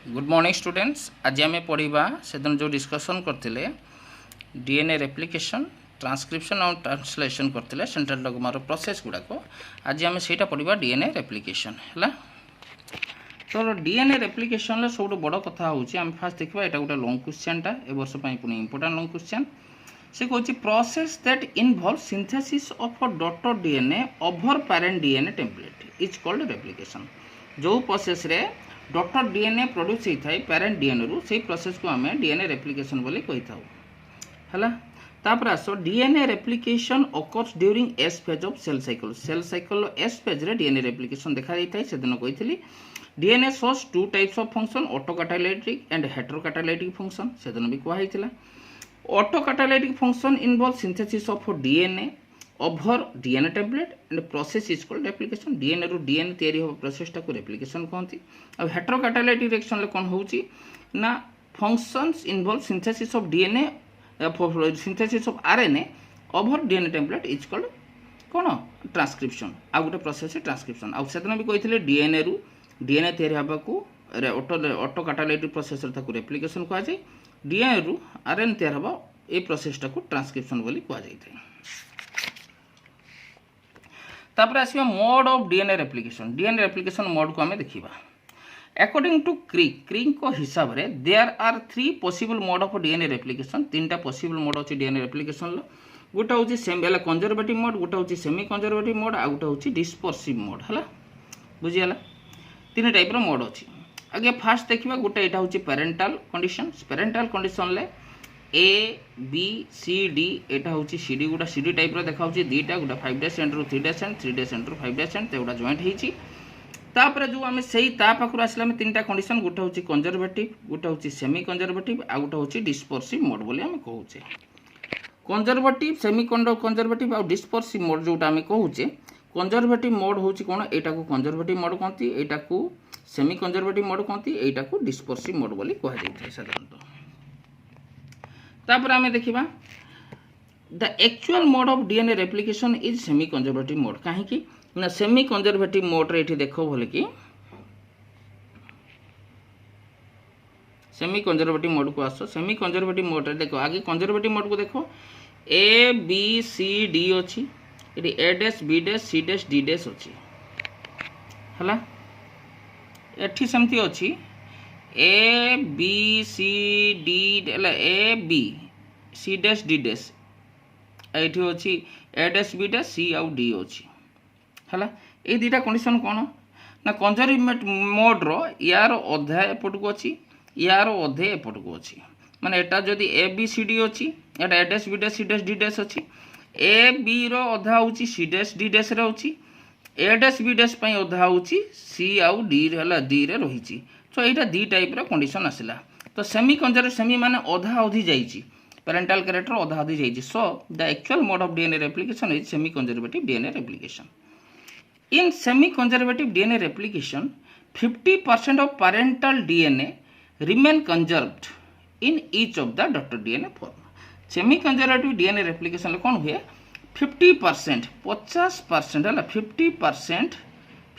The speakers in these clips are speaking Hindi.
Good morning students. आज आम पढ़ा से दिन जो डिस्कसन करते डीएनए रेप्लिकेशन ट्रांसक्रिप्शन और ट्रांसलेशन करते सेंट्रल डोग्मार प्रोसेस गुड़ाक आज आम से पढ़ा डीएनए रेप्लिकेशन है। तो डीएनए रेप्लिकेशन सब बड़ कथा हूँ आम फास्ट देखा यहाँ गोटे लंग क्वेश्चनटा ए वर्ष पुणी इंपोर्टाट लंग क्वेश्चन से कौन process that involve synthesis of a daughter DNA over parent DNA template is called replication. जो प्रोसेस रे डॉटर डीएनए प्रोड्यूस होता है पेरेंट डीएनए रु से प्रोसेस को आम डीएनए रेप्लिकेशन बोली कही था। तापर आस DNA replication occurs during S phase of cell cycle S phase रे डीएनए रेप्लिकेशन देखा जाता है। से दिन कही DNA shows two types of function autocatalytic and heterocatalytic function से दिन भी कही। Autocatalytic function involve synthesis of DNA over DNA template and process is called replication. DNA रु डीएनए तैयारी हो प्रोसेसटा को रेप्लिकेशन कहती। अब हेटेरोकैटालाइटिक रिएक्शन ले कौन होची ना functions involve synthesis of DNA synthesis of RNA over DNA template is called कौन ट्रांसक्रिप्शन। आ गोटे प्रोसेस ट्रांसक्रिप्शन। आ सेदिन भी कही डीएनए रु डीएनए तैयारी होबाकू ऑटोकैटालाइटिक प्रोसेस ताकू रेप्लिकेशन कह जाए। डीएनए रु आरएनए तैयार होबा ए प्रोसेसटा को ट्रांसक्रिप्शन बोली कह जाए। तापर आसवा mode of DNA replication. DNA replication mode को आम देखा अकॉर्डिंग टू क्रिक को हिसाब से there are 3 possible mode of DNA replication. 3टा पॉसिबल मोड अच्छी डीएनए रेप्लिकेशन गोटे हूँ सेमी कंजर्वेटिव मोड, गोटे हूँ सेमी कंजर्वेटिव मोड, आ गोटे हूँ डिस्पर्सिव मोड है। बुझीगला 3 टाइप मोड अच्छी। आगे फास्ट देखा गोटे यहाँ हूँ पेरेंटाल कंडीशन। पेरेंटाल कंडीशन ले ए बी सी डी यहाँ हूँ सी डी गोटा सी डी टाइप देखा दीटा गोटे 5 डेज एंड रु 3 डेज एंड 3 डेज एंड रु 5 डेज एंड तेगुड़ा जॉइंट होती। तापर जो आम से पाखर आसला 3टा कंडीशन गोटे हूँ कंजर्वेटिव, गोटे हूँ सेमी कंजर्वेटिव, आ गोटे हूँ डिस्पर्सिव मोड बोली आम कहूचे। कंजर्वेटिव सेमी कंजर्वेटिव और डिस्पर्सिव मोड जोटा आम कहूचे कंजर्वेटिव मोड हूँ कौन यहाँ को कंजर्वेटिव मोड कहती, यहाँ को सेमी कंजर्वेटिव मोड कहती, यहाँ को डिस्पर्सिव मोड बोली कहुए साधारणतः। तापर आम देखा the actual mode of DNA replication is semi conservative mode. कहीं ना सेमी कंजर्वेटिव मोड रे ये देख बोले कि सेमी कंजर्वेटिव मोड को आस। सेमी कंजर्वेटिव मोड रे देखो आगे कंजर्वेटिव मोड को देखो ए बी सी डी अच्छी ये A dash B dash C dash D dash अच्छी है। एठी सेमती अच्छी A B C D A B C dash D dash ये अच्छी A dash B dash C आउ डी अच्छी है। ये 2टा कंडीशन कौन ना कंजर्वेटिव मोड रो यार अधा एपट को अच्छी यार अधे एपट को अच्छी माने एटा जदि ए बी सी डी अच्छी एटा A dash B dash C dash D dash अच्छी ए बी रो अधा होची सी डैश डी डैश रे होची ए डैश बी डैश पई अधा होची सी आउ डी रे डी रे रहिची। तो यहाँ 2 टाइप कंडीशन आसला। तो सेमी कंजर्वेटिव सेमी माने अधा अधी जाइची पेरेंटाल कैरेक्टर अधा अधी जाइची। So the actual mode of DNA replication is semi conservative DNA replication. In semi-conservative DNA replication, 50% of parental DNA remain conserved in each of the daughter DNA form. Semi-conservative DNA replication ले कौन हुए 50% 50% है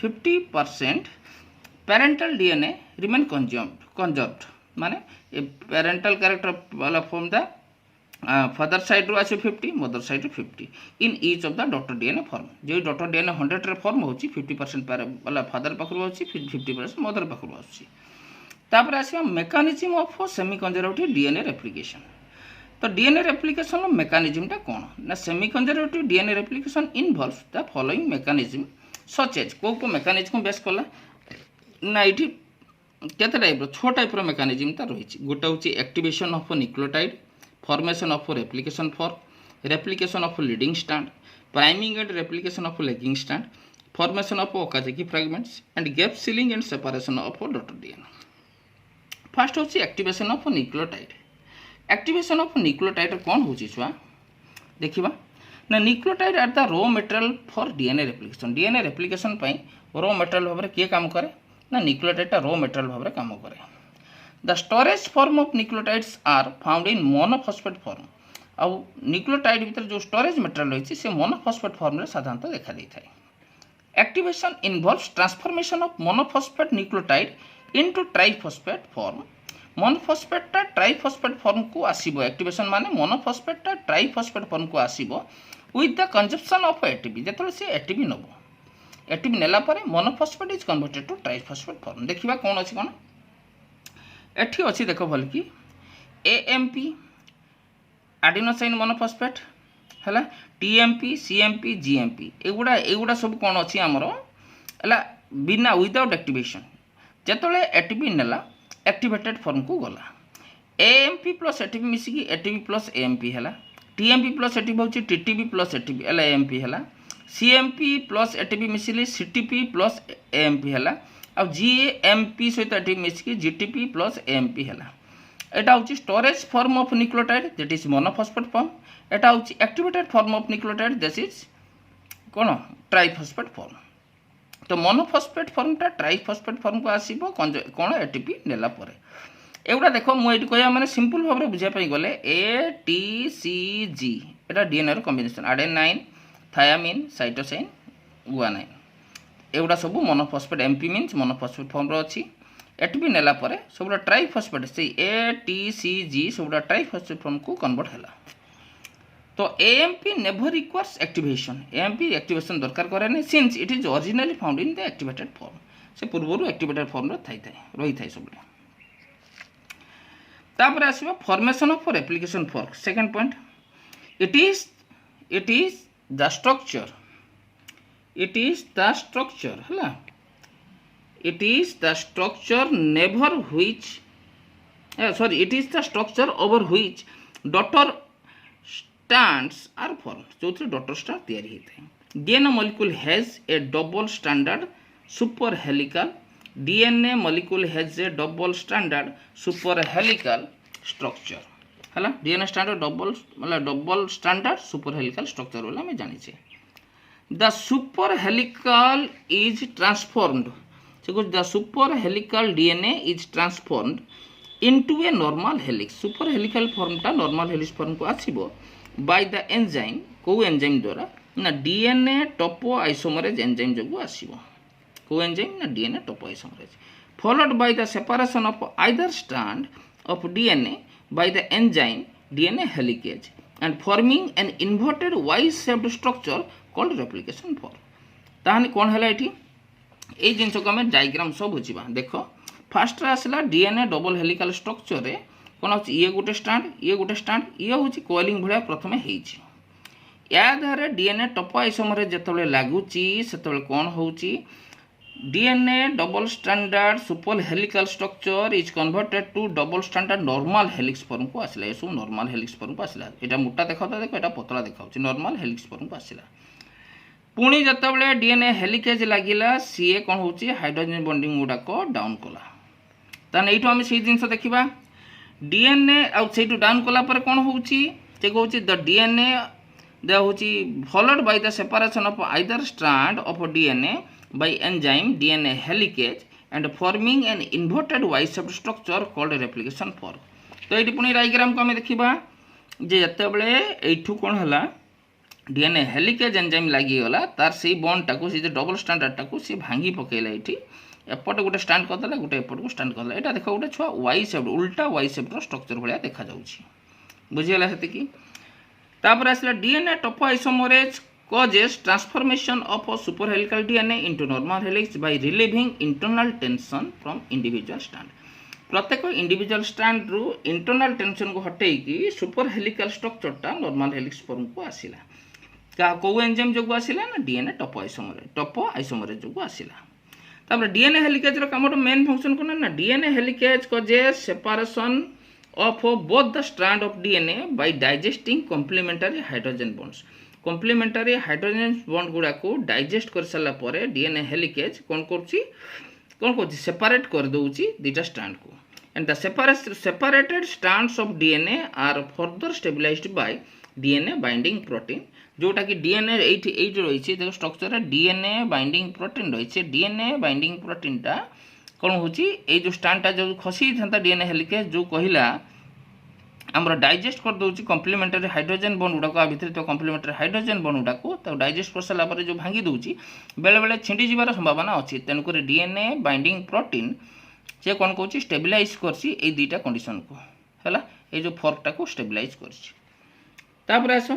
50% parental DNA remain conserved माने parental character वाला form दा फादर साइड रू आसे 50 मदर साइड रू 50 in each of the daughter DNA form. जो डॉटर डीएनए 100 रे फॉर्म होची 50% वाला फादर पाखरु होची 50% मदर पाखरु होची। तापर आसी mechanism of semi conservative DNA replication. तो डीएनए रेप्लिकेशन रो मेकानिज्म टा कोन ना semi conservative DNA replication involves the following mechanism such as को मेकानिज्म बेस कला ना इठी केते टाइप रो 6 टाइप रो मेकानिज्म ता रहिची। गोटा होची activation of nucleotide, formation of replication form, replication of leading strand, priming and replication of lagging strand, formation of Okazaki fragments, and gap sealing and separation of daughter DNA. First होची activation of nucleotide. Activation of nucleotide कौन होची छुआ देखिबा ना nucleotide are the raw material for DNA replication. DNA replication पई रॉ मटेरियल भाबरे के काम करे ना nucleotide टा रॉ मटेरियल भाबरे काम करे। The storage form of nucleotides are found in monophosphate form. आउ न्यूक्लियोटाइड भीतर जो स्टोरेज मटेरियल रही से मोनोफॉस्फेट फॉर्म रे साधारणतः देखा देता है। Activation involves transformation of monophosphate nucleotide into triphosphate form मोनोफॉस्फेटटा ट्राइफॉस्फेट फॉर्म को आसीबो एक्टिवेशन माने मोनोफॉस्फेटटा ट्राइफॉस्फेट फॉर्म को आसीबो with the consumption of ATP जेतले से एटीपी नबो एटीपी नेला परे monophosphate is converted to triphosphate form देखिबा कोन अछि कोन एठी अछि देखो भल कि एएमपी एडिनोसाइन मोनोफॉस्फेट हला टीएमपी सीएमपी जीएमपी एगुड़ा सब कोन अछि हमरो हला बिना विदाउट एक्टिवेशन जेतले एटीपी नेला एक्टिवेटेड फॉर्म को गला एएमपी प्लस एटीपी मिसिकी एटीपी प्लस एएमपी हला टीएमपी प्लस एटीपी होची टीटीपी प्लस एटीपी हला एएमपी हला सीएमपी प्लस एटीपी मिसिले सीटीपी प्लस एएमपी हला आ जीएमपी सहित एटीपी मिसिकी जीटीपी प्लस एएमपी हला एटा होची storage form of nucleotide that is monophosphate form एटा होची activated form of nucleotide that is कोन ट्राइफॉस्फेट फॉर्म तो मोनोफॉस्फेट फॉर्मटा ट्राइफॉस्फेट फॉर्म को आसीबो कोन एटीपी नेला परे एगुडा देखो मु एटी कहया माने सिंपल भाबरे बुझा पई गले ए टी सी जी एटा डीएनए रो combination adenine thymine cytosine guanine एगुडा सब monophosphate MP means monophosphate form रो अछि एटीपी नेला परे सबुडा ट्राइफॉस्फेट से ए टी सी जी सबुडा ट्राइफॉस्फेट फॉर्म को कन्वर्ट हैला तो AMP never requires activation AMP activation दरकार करे नै since it is originally found in the activated form से पूर्वरु एक्टिवेटेड फॉर्म रो रही थाई सब तापर आसीबा formation of replication fork second point it is the structure हला it is the structure never which it is the structure over which daughter strands are formed जो daughter strand तैयारी होता है DNA molecule has a double stranded superhelical DNA molecule has a double stranded superhelical structure हला DNA stranded double stranded superhelical structure वाला मैं जानी छे the superhelical is transformed because the superhelical DNA is transformed into a normal helix superhelical form टा normal helix form को आसीबो by the enzyme को एंजाइम द्वारा ना DNA topoisomerase enzyme जोगु आसीबो को एंजाइम ना DNA topoisomerase followed by the separation of either strand of DNA by the enzyme DNA helicase and forming an inverted Y-shaped structure called replication form ताहानी कोन हला एठी ए जिनस को हमें डायग्राम सब बुझिबा देखो फर्स्ट आसला डीएनए डबल हेलिकल स्ट्रक्चर रे कोन होची ये गोटे स्ट्रैंड ये होची कोइलिंग भलिया प्रथमे हेची या धारे डीएनए टॉपोआइसोमर रे जतले लागुची सेतले कोन होची DNA double standard super helical structure is converted to double standard normal helix form को आसला ये सब नॉर्मल हेलिक्स फॉर्म को आसला एटा मोटा देखाउता देखो एटा पतला देखाउची नॉर्मल हेलिक्स फॉर्म को आसला पुणी जतबले डीएनए हेलिकेज लागिला सीए कोन होची हाइड्रोजन बॉन्डिंग गुडा को डाउन कला ताने एठो हम सेही जिंस देखिबा डीएनए आउ सेटू डाउन कला पर कोन होची ते होची द डीएनए द होची followed by the separation of either strand of DNA bye enzyme DNA helicase and forming an inverted Y-shaped structure called replication form तो एठी पुणी डायग्राम को हम देखिबा जे जतबले एठू कोन हला डीएनए हेलिकेज एंजाइम लागी गला तार से बॉन्ड टाको से डबल स्टैंडर्ड टाको से भांगी पकेला एठी एपट गोटे स्टैंड कर देला गोटे एपट को स्टैंड कर देला एटा देखो गोटे छुआ वाई शेप उल्टा वाई शेप रो स्ट्रक्चर भलिया देखा जाउची बुझियला हेते की तापर आसला DNA टॉपोआइसोमरेज causes transformation of a superhelical DNA into normal helix by relieving internal tension from individual strand प्रत्येक इंडिविजुअल स्ट्रैंड रु इंटरनल टेंशन को हटेई की सुपर हेलिकल स्ट्रक्चर टा नॉर्मल हेलिक्स फॉर्म को आसीला का को एंजाइम जोगु आसीला ना डीएनए टॉपोआइसोमरेज जोगु आसीला तापर डीएनए हेलिकेज रो कामो मेन फंक्शन कोन ना DNA helicase causes separation of both the strand of DNA by digesting complementary hydrogen bonds complementary hydrogen bond गुडा को डाइजेस्ट कर साला परे डीएनए हेलिकेज कोन करछि सेपरेट कर दोउछि दुटा स्ट्रैंड को and the separated strands of DNA are further stabilized by DNA binding protein जोटा कि DNA एट रही देखो स्ट्रक्चर DNA बाइंडिंग प्रोटीन रही DNA बाइंडिंग प्रोटीन टा कौन होची ए जो स्ट्रैंड टा जो खसी था DNA हेलिकेज जो कहिला हमर डाइजेस्ट कर दोची कॉम्प्लीमेंटरी हाइड्रोजन बॉन्ड गुडा को भितर तो कॉम्प्लीमेंटरी हाइड्रोजन बॉन्ड गुडा को तो डाइजेस्ट कर साला पर जो भांगी दोची बेले बेले छिंडी जीवार संभावना अछि तेन कर DNA बाइंडिंग प्रोटीन से कौन कौन स्टेबिलाइज कर दुईटा कंडीशन को है ये जो फर्कटा को स्टेबिलाइज कर आस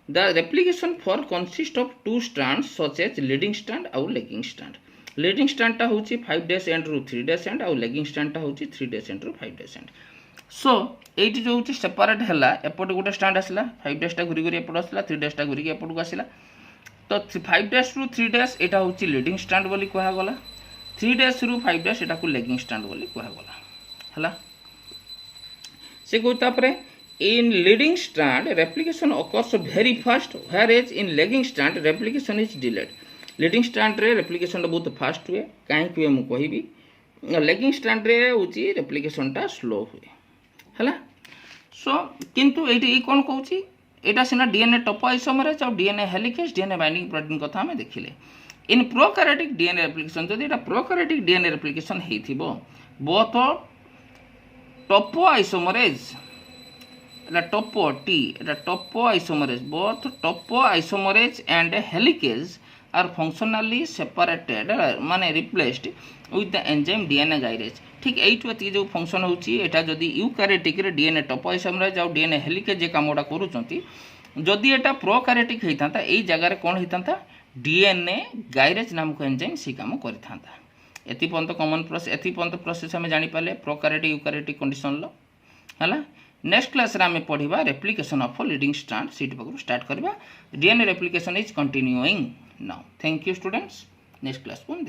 the replication fork consist of two strand such as leading strand आउ लेगिंग स्ट्रैंड लीडिंग स्ट्रैंडटा हूँ 5 डेज एंड रु 3 डेज एंड आउ लेगिंग स्ट्रैंडटा हूँ 3 डेज एंड रु 5 डेज एंड सो ये जो हूँ सेपरेट है एपट गोटे स्ट्रैंड आसला 5 डेजटा घूरी घूरी एपट आसला 3 डेजटा घूरी एपट को आसला तो 5 डेज रु 3 डेज यहाँ हूँ लीडिंग स्ट्रैंड बोली कहगला 3 डेज रु 5 डेज यहाँ लेगिंग स्ट्रैंड बोली कहगला है से कहता in leading strand replication occurs very fast whereas in lagging strand replication is delayed leading strand रे replication बहुत fast हुए कहीं हुए मु कहबी lagging strand रे होची replication टा slow हुए हला सो किंतु एटी कौन कहूची एटा सिना डीएनए टॉप आइसोमरेज और DNA helicase DNA binding protein कथा हमें देखिले इन प्रोकैरियोटिक डीएनए रेप्लिकेशन जदि एटा प्रोकैरियोटिक डीएनए रेप्लिकेशन हेथिबो बोथ टॉप आइसोमरेज एटा टॉपो टी एटा topoisomerase both topoisomerase and helicase are functionally separated माने replaced with the enzyme DNA gyrase ठीक एटी जो फंक्शन होची एटा जदि यूकैरियोटिक रे डीएनए टॉप आइसोमरेज और डीएनए हेलिकेज जे कामोडा करूचंती जदि एटा प्रोकैरियोटिक हेतांता एई जगह रे कोन हेतांता डीएनए गाइरेज नामक एंजाइम सी काम करिथांता एति पर्यंत कॉमन प्रोसेस एति पर्यंत प्रोसेस हम जानि पाले प्रोकैरियोटिक यूकैरियोटिक कंडीशन लो हला नेक्स्ट क्लास रे हमें पढ़िबा replication of leading strand seat पकड़ स्टार्ट करबा DNA replication is continuing now thank you students next class को